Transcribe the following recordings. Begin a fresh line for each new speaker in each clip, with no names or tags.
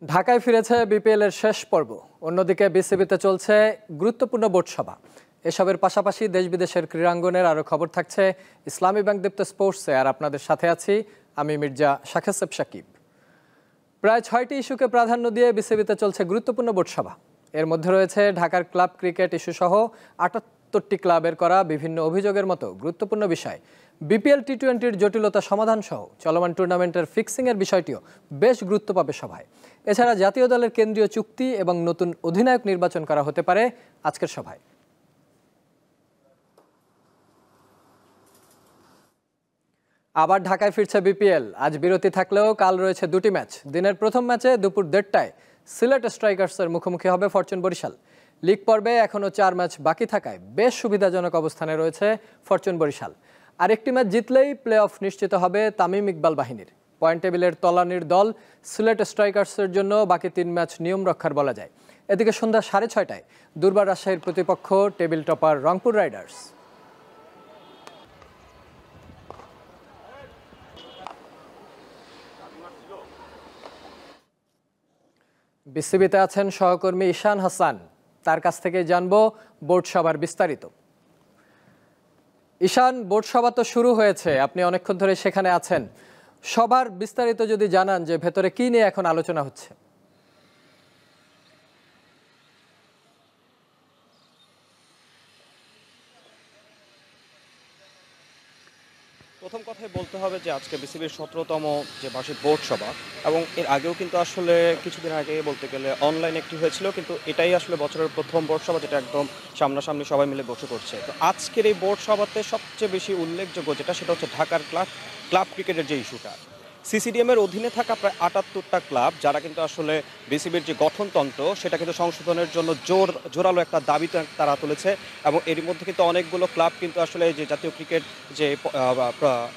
ঢাকায় ফিরেছে বিপিএল এর শেষ পর্ব। অন্যদিকে বিসিবিতে চলছে গুরুত্বপূর্ণ বোর্ড সভা। এসবের পাশাপাশি দেশ বিদেশের ক্রীড়াঙ্গনের আরও খবর থাকছে ইসলামী ব্যাংক দীপ্ত স্পোর্টসে। আর আপনাদের সাথে আছি আমি মির্জা শাখাসেব সাকিব। প্রায় 6টি ইস্যুকে প্রাধান্য দিয়ে বিসিবিতে চলছে গুরুত্বপূর্ণ বোর্ড সভা। এর মধ্যে রয়েছে ঢাকার ক্লাব ক্রিকেট ইস্যু সহ 78টি ক্লাবের করা বিভিন্ন অভিযোগের মতো গুরুত্বপূর্ণ বিষয়। বিপিএল টি-20-র জটিলতা সমাধান সহ চলমান টুর্নামেন্টের ফিক্সিংয়ের বিষয়টিও বেশ গুরুত্ব পাবে সভায়। এছাড়া জাতীয় দলের কেন্দ্রীয় চুক্তি এবং নতুন অধিনায়ক নির্বাচন করা হতে পারে আজকের সভায়। আবার ঢাকায় ফিরছে বিপিএল। আজ বিরতি থাকলেও কাল রয়েছে দুটি ম্যাচ। দিনের প্রথম ম্যাচে দুপুর 1:30টায় সিলেট স্ট্রাইকার্সের মুখোমুখি হবে ফরচুন বরিশাল। লিগ পর্বে এখনও 4 ম্যাচ বাকি থাকায় বেশ সুবিধাজনক অবস্থানে রয়েছে ফরচুন বরিশাল। আর একটি ম্যাচ জিতলেই প্লে অফ নিশ্চিত হবে তামিম ইকবাল বাহিনীর। পয়েন্ট টেবিলের তলানির দল সিলেট স্ট্রাইকার্সের জন্য বাকি 3 ম্যাচ নিয়ম রক্ষার বলা যায়। এদিকে সন্ধ্যা 6:30টায় দুর্বার রাজশাহীর প্রতিপক্ষ টেবিল টপার রংপুর রাইডার্স। বিসিবিতে আছেন সহকর্মী ঈশান হাসান। তার কাছ থেকে জানবো বোর্ড সভার বিস্তারিত। ঈশান, বোর্ড সভা তো শুরু হয়েছে, আপনি অনেকক্ষণ ধরে সেখানে আছেন। সবার বিস্তারিত যদি জানান যে ভেতরে কি নিয়ে এখন আলোচনা হচ্ছে।
প্রথম কথাই বলতে হবে যে আজকে বিসিবির 17তম যে বার্ষিক বোর্ড সভা, এবং এর আগেও কিন্তু আসলে কিছুদিন আগে বলতে গেলে অনলাইন একটি হয়েছিল, কিন্তু এটাই আসলে বছরের প্রথম বোর্ড সভা যেটা একদম সামনাসামনি সবাই মিলে বসে করছে। তো আজকের এই বোর্ড সভাতে সবচেয়ে বেশি উল্লেখযোগ্য সেটা হচ্ছে ঢাকার ক্লাব ক্রিকেটের যে ইস্যুটা। সিসিডিএম এর অধীনে থাকা প্রায় 78টা ক্লাব, যারা কিন্তু আসলে বিসিবির যে গঠনতন্ত্র সেটা কিন্তু সংশোধনের জন্য জোরালো একটা দাবি তারা তুলেছে। এবং এর মধ্যে কিন্তু অনেকগুলো ক্লাব কিন্তু আসলে যে জাতীয় ক্রিকেট যে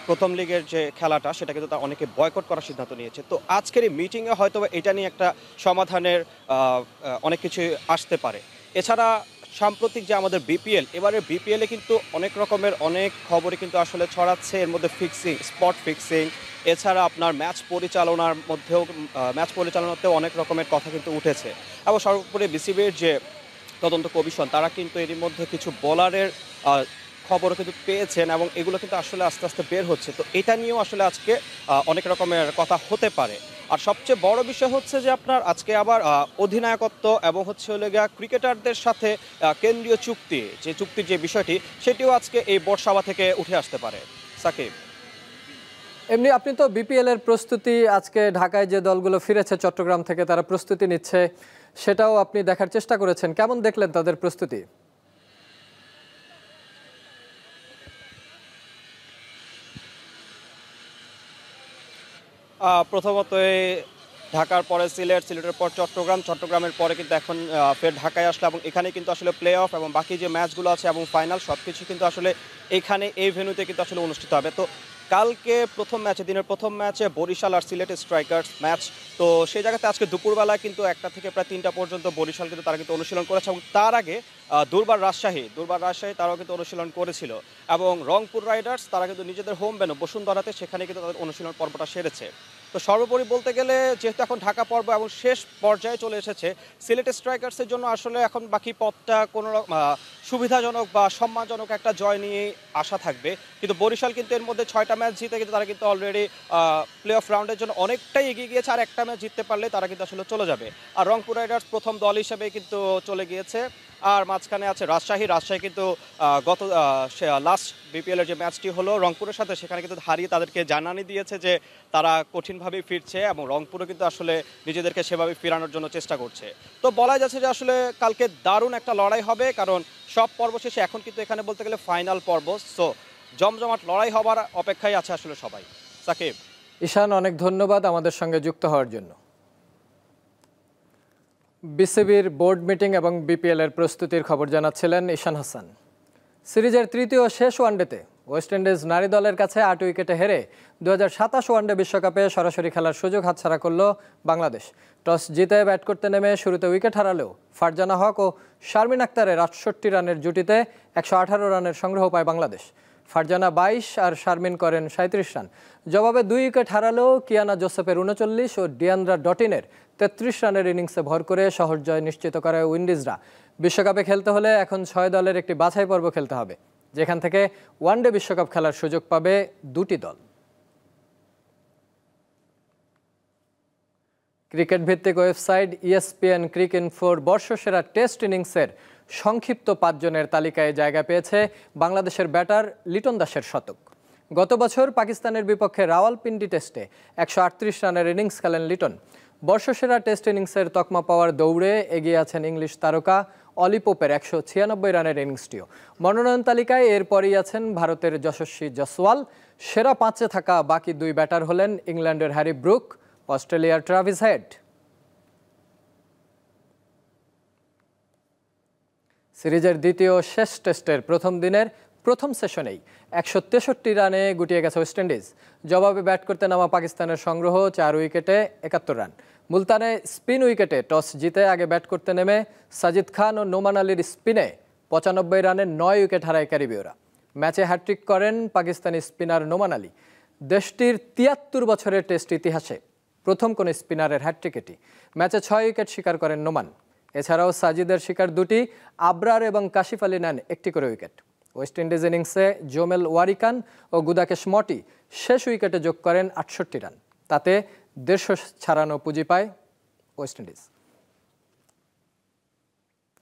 প্রথম লিগের যে খেলাটা সেটা কিন্তু তারা অনেকে বয়কট করার সিদ্ধান্ত নিয়েছে। তো আজকের এই মিটিংয়ে হয়তো এটা নিয়ে একটা সমাধানের অনেক কিছু আসতে পারে। এছাড়া সাম্প্রতিক যে আমাদের বিপিএল, এবারে বিপিএলে কিন্তু অনেক রকমের অনেক খবরই কিন্তু আসলে ছড়াচ্ছে। এর মধ্যে ফিক্সিং, স্পট ফিক্সিং, এছাড়া আপনার ম্যাচ পরিচালনাতেও অনেক রকমের কথা কিন্তু উঠেছে। এবং সর্বোপরি বিসিবির যে তদন্ত কমিশন তারা কিন্তু এরই মধ্যে কিছু বোলারের খবরও কিন্তু পেয়েছেন, এবং এগুলো কিন্তু আসলে আস্তে আস্তে বের হচ্ছে। তো এটা নিয়েও আসলে আজকে অনেক রকমের কথা হতে পারে। আর সবচেয়ে বড় বিষয় হচ্ছে যে আপনার আজকে আবার অধিনায়কত্ব এবং ক্রিকেটারদের সাথে কেন্দ্রীয় চুক্তির যে বিষয়টি, সেটিও আজকে এই বোর্ড সভা থেকে উঠে আসতে পারে। সাকিব,
এমনি আপনি তো বিপিএল এর প্রস্তুতি, আজকে ঢাকায় যে দলগুলো ফিরেছে চট্টগ্রাম থেকে তারা প্রস্তুতি নিচ্ছে, সেটাও আপনি দেখার চেষ্টা করেছেন। কেমন দেখলেন তাদের প্রস্তুতি?
প্রথমত ঢাকার পরে সিলেটের পর চট্টগ্রামের পরে কিন্তু এখন ফের ঢাকায় আসলে, এবং এখানে কিন্তু আসলে প্লে অফ এবং বাকি যে ম্যাচগুলো আছে এবং ফাইনাল সবকিছু কিন্তু আসলে এখানে এই ভেন্যুতে কিন্তু আসলে অনুষ্ঠিত হবে। তো কালকে দিনের প্রথম ম্যাচে বরিশাল আর সিলেট স্ট্রাইকার্স ম্যাচ। তো সেই জায়গাতে আজকে দুপুরবেলায় কিন্তু 1টা থেকে প্রায় 3টা পর্যন্ত বরিশাল কিন্তু তারা কিন্তু অনুশীলন করেছে, এবং তার আগে দুর্বার রাজশাহী তারাও কিন্তু অনুশীলন করেছিল। এবং রংপুর রাইডার্স তারা কিন্তু নিজেদের হোম ভেন্যু বসুন্ধরাতে, সেখানে কিন্তু তাদের অনুশীলন পর্বটা সেরেছে। তো সর্বোপরি বলতে গেলে যেহেতু এখন ঢাকা পর্ব এবং শেষ পর্যায়ে চলে এসেছে, সিলেট স্ট্রাইকার্সের জন্য আসলে এখন বাকি পথটা কোনো সুবিধাজনক বা সম্মানজনক একটা জয় নিয়ে আশা থাকবে। কিন্তু বরিশাল কিন্তু এর মধ্যে 6টা ম্যাচ জিতে কিন্তু তারা কিন্তু অলরেডি প্লে অফ রাউন্ডের জন্য অনেকটাই এগিয়ে গিয়েছে। আর একটা ম্যাচ জিততে পারলে তারা কিন্তু আসলে চলে যাবে। আর রংপুর রাইডার্স প্রথম দল হিসেবে কিন্তু চলে গিয়েছে। আর মাঝখানে আছে রাজশাহী কিন্তু গত লাস্ট বিপিএল এর যে ম্যাচটি হলো রংপুরের সাথে, সেখানে কিন্তু হারিয়ে তাদেরকে জানানি দিয়েছে যে তারা কঠিনভাবেই ফিরছে, এবং রংপুরও কিন্তু আসলে নিজেদেরকে সেভাবে ফেরানোর জন্য চেষ্টা করছে। তো বলা যাচ্ছে যে আসলে কালকে দারুণ একটা লড়াই হবে, কারণ সব পর্ব শেষে এখন কিন্তু এখানে বলতে গেলে ফাইনাল পর্ব। সো জমজমাট লড়াই হবার অপেক্ষায় আছে আসলে সবাই। সাকিব,
ঈশান, অনেক ধন্যবাদ আমাদের সঙ্গে যুক্ত হওয়ার জন্য। বিসিবির বোর্ড মিটিং এবং বিপিএল এর প্রস্তুতির খবর জানাচ্ছিলেন ঈশান হাসান। সিরিজের তৃতীয় শেষ ওয়ানডেতে ওয়েস্ট ইন্ডিজ নারী দলের কাছে 8 উইকেটে হেরে 2027 ওয়ানডে বিশ্বকাপে সরাসরি খেলার সুযোগ হাতছাড়া করল বাংলাদেশ। টস জিতে ব্যাট করতে নেমে শুরুতে উইকেট হারালেও ফারজানা হক ও শারমিন আক্তারের 68 রানের জুটিতে 118 রানের সংগ্রহ পায় বাংলাদেশ। ফারজানা 22 আর শারমিন করেন 37 রান। জবাবে 2 উইকেট হারালেও কিয়ানা জোসেফের 39 ও ডিয়ান্দ্রা ডটিনের 33 রানের ইনিংসে ভর করে সহজ জয় নিশ্চিত করে উইন্ডিজরা। বিশ্বকাপে খেলতে হলে এখন 6 দলের একটি বাছাই পর্ব খেলতে হবে, যেখান থেকে ওয়ানডে বিশ্বকাপ খেলার সুযোগ পাবে 2টি দল। ক্রিকেট ভিত্তিক ওয়েবসাইট ESPN ক্রিকইনফোর বর্ষসেরা টেস্ট ইনিংসের সংক্ষিপ্ত 5 জনের তালিকায় জায়গা পেয়েছে বাংলাদেশের ব্যাটার লিটন দাসের শতক। গত বছর পাকিস্তানের বিপক্ষে রাওয়ালপিন্ডি টেস্টে 138 রানের ইনিংস খেলেন লিটন। বর্ষসেরা টেস্ট ইনিংসের তকমা পাওয়ার দৌড়ে এগিয়ে আছেন ইংলিশ তারকা অলি পোপের 196 রানের ইনিংসটিও। মনোনয়ন তালিকায় এরপরই আছেন ভারতের যশস্বী জসওয়াল। সেরা 5-এ থাকা বাকি 2 ব্যাটার হলেন ইংল্যান্ডের হ্যারি ব্রুক, অস্ট্রেলিয়ার ট্রাভিস হেড। সিরিজের দ্বিতীয় শেষ টেস্টের প্রথম দিনের প্রথম সেশনেই 163 রানে গুটিয়ে গেছে ওয়েস্ট ইন্ডিজ। জবাবে ব্যাট করতে নামা পাকিস্তানের সংগ্রহ 4 উইকেটে 71 রান। মুলতানে স্পিন উইকেটে টস জিতে আগে ব্যাট করতে নেমে সাজিদ খান ও নোমান আলীর স্পিনে 95 রানে 9 উইকেট হারায় ক্যারিবীয়রা। ম্যাচে হ্যাট্রিক করেন পাকিস্তানি স্পিনার নোমান আলী। দেশটির 73 বছরের টেস্ট ইতিহাসে প্রথম কোন স্পিনারের হ্যাট্রিক এটি। ম্যাচে 6 উইকেট শিকার করেন নোমান। এছাড়াও সাজিদের শিকার 2টি, আবরার এবং কাশিফ আলী নেন 1টি করে উইকেট। ওয়েস্ট ইন্ডিজ ইনিংসে জোমেল ওয়ারিকান ও গুদাকেশ মটি শেষ উইকেটে যোগ করেন 68 রান। তাতে 150 ছাড়ানো পুঁজি পায় ওয়েস্ট ইন্ডিজ।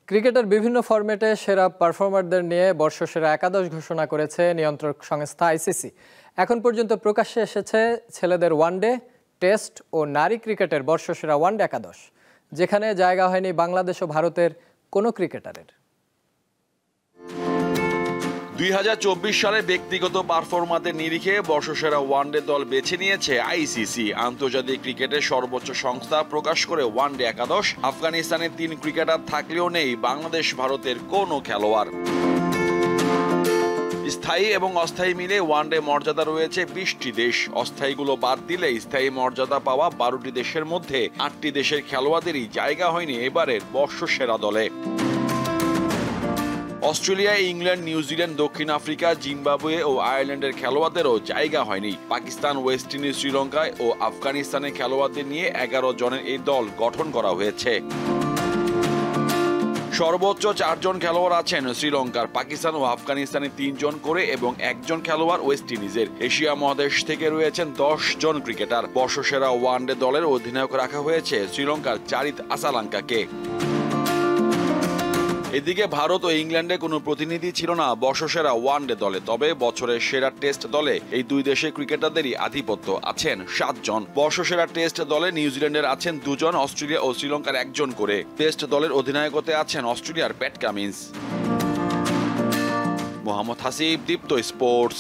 ক্রিকেটের বিভিন্ন ফরম্যাটে সেরা পারফর্মারদের নিয়ে বর্ষসেরা একাদশ ঘোষণা করেছে নিয়ন্ত্রক সংস্থা ICC। এখন পর্যন্ত প্রকাশ্যে এসেছে ছেলেদের ওয়ানডে, টেস্ট ও নারী ক্রিকেটের বর্ষসেরা ওয়ানডে একাদশ, যেখানে জায়গা হয়নি বাংলাদেশ ও ভারতের কোনো ক্রিকেটারের।
2024 সালে ব্যক্তিগত পারফরম্যান্সের নিরিখে বর্ষসেরা ওয়ানডে দল বেছে নিয়েছে ICC। আন্তর্জাতিক ক্রিকেটের সর্বোচ্চ সংস্থা প্রকাশ করে ওয়ানডে একাদশ। আফগানিস্তানের 3 ক্রিকেটার থাকলেও নেই বাংলাদেশ ভারতের কোনো খেলোয়াড়। স্থায়ী এবং অস্থায়ী মিলে ওয়ানডে মর্যাদা রয়েছে 20টি দেশ। অস্থায়ীগুলো বাদ দিলে স্থায়ী মর্যাদা পাওয়া 12টি দেশের মধ্যে 8টি দেশের খেলোয়াড়দেরই জায়গা হয়নি এবারের বর্ষসেরা দলে। অস্ট্রেলিয়া, ইংল্যান্ড, নিউজিল্যান্ড, দক্ষিণ আফ্রিকা, জিম্বাবুয়ে ও আয়ারল্যান্ডের খেলোয়াড়দেরও জায়গা হয়নি। পাকিস্তান, ওয়েস্ট ইন্ডিজ, শ্রীলঙ্কায় ও আফগানিস্তানের খেলোয়াড়দের নিয়ে 11 জনের এই দল গঠন করা হয়েছে। সর্বোচ্চ 4 জন খেলোয়াড় আছেন শ্রীলঙ্কার, পাকিস্তান ও আফগানিস্তানে 3 জন করে এবং 1 জন খেলোয়াড় ওয়েস্ট ইন্ডিজের। এশিয়া মহাদেশ থেকে রয়েছেন 10 জন ক্রিকেটার। বর্ষসেরা ওয়ানডে দলের অধিনায়ক রাখা হয়েছে শ্রীলঙ্কার চারিত আসালাঙ্কাকে। এদিকে ভারত ও ইংল্যান্ডে কোনো প্রতিনিধি ছিল না বর্ষসেরা ওয়ানডে দলে। তবে বছরের সেরা টেস্ট দলে এই 2 দেশের ক্রিকেটারদেরই আধিপত্য, আছেন 7 জন। বর্ষসেরা টেস্ট দলে নিউজিল্যান্ডের আছেন 2 জন, অস্ট্রেলিয়া ও শ্রীলঙ্কার 1 জন করে। টেস্ট দলের অধিনায়কতে আছেন অস্ট্রেলিয়ার প্যাট কামিন্স। মোহাম্মদ হাসিব, দীপ্ত স্পোর্টস।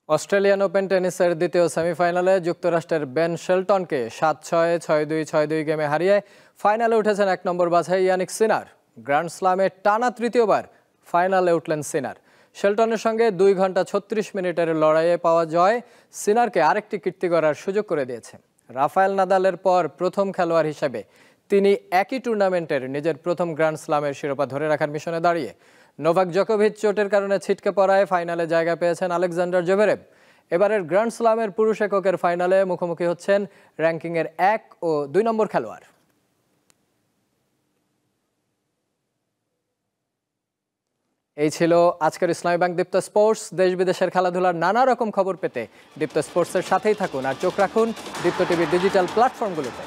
অস্ট্রেলিয়ান ওপেন টেনিসের দ্বিতীয় সেমিফাইনালে যুক্তরাষ্ট্রের বেন শেলটনকে 7-6, 6-2, 6-2 গেমে হারিয়ে ফাইনালে উঠেছেন 1 নম্বর বাছাই ইয়ানিক সিনার। গ্র্যান্ড স্লামে টানা তৃতীয়বার ফাইনালে উঠলেন সিনার। শেলটনের সঙ্গে 2 ঘন্টা 36 মিনিটের লড়াইয়ে পাওয়া জয় সিনারকে আরেকটি কীর্তি গড়ার সুযোগ করে দিয়েছে। রাফায়েল নাদালের পর প্রথম খেলোয়াড় হিসেবে তিনি একই টুর্নামেন্টের নিজের প্রথম গ্র্যান্ড স্লামের শিরোপা ধরে রাখার মিশনে দাঁড়িয়ে। নোভাক জোকোভিচ চোটের কারণে ছিটকে পড়ায় ফাইনালে জায়গা পেয়েছেন আলেকজান্ডার জেভেরেভ। এবারের গ্র্যান্ড স্লামের পুরুষ এককের ফাইনালে মুখোমুখি হচ্ছেন র্যাঙ্কিংয়ের 1 ও 2 নম্বর খেলোয়াড়। এই ছিল আজকের ইসলামী ব্যাংক দীপ্ত স্পোর্টস। দেশ বিদেশের খেলাধুলার নানা রকম খবর পেতে দীপ্ত স্পোর্টসের সাথেই থাকুন আর চোখ রাখুন দীপ্ত টিভির ডিজিটাল প্ল্যাটফর্মগুলোতে।